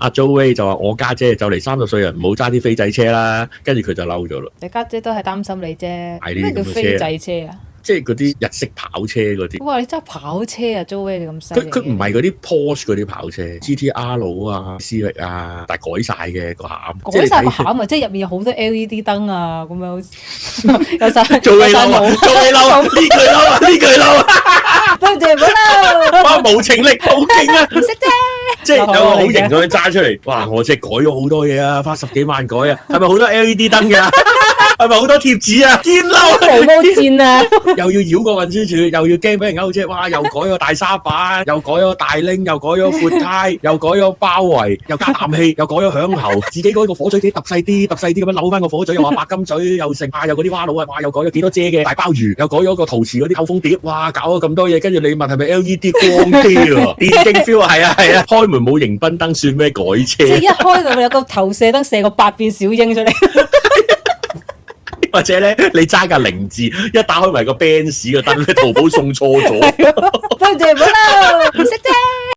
阿 Joey 就話我家姐就嚟30歲人唔好揸啲飛仔車啦，跟住佢就嬲咗啦。你家姐都係擔心你啫。買呢啲咁嘅車咩叫飛仔車啊？即係嗰啲日式跑車嗰啲。哇！你揸跑車啊，Joey 你咁犀利嘅。佢唔係嗰啲 Porsche 嗰啲跑車 ，GTR 啊、Civic 啊，但係改晒嘅個餡。改晒個餡啊！即係入面有好多 LED 燈啊，咁樣好似有晒。做你嬲啊！做你嬲啊！呢句嬲啊！呢句嬲啊！對唔住，唔好嬲。哇！無情力好勁啊！唔識啫。即係有個好型咁樣揸出嚟，哇！我即係改咗好多嘢啊，花10幾萬改啊，係咪好多 LED 燈㗎？係咪好多貼紙啊？堅嬲毛毛戰啊！又要繞過運輸署，又要驚俾人勾車，哇！又改咗大沙板，又改咗大拎，又改咗闊胎，又改咗包圍，又加啖氣，又改咗響喉，自己嗰個火嘴幾揼細啲咁樣扭翻個火嘴，又話白金嘴，又剩又嗰啲蛙佬啊，哇！又改咗幾多遮嘅大鮑魚，又改咗個陶瓷嗰啲透風碟，哇！搞咗咁多嘢，跟住你問係咪 LED 光機啊？電競 feel 啊，係啊，開門冇迎賓燈算咩改車？即係一開到有個投射燈射個8變小櫻出嚟。或者咧，你揸架凌志，一打開埋個 Benz 個燈咧，淘寶送錯咗。對唔住，唔好嬲，唔識啫。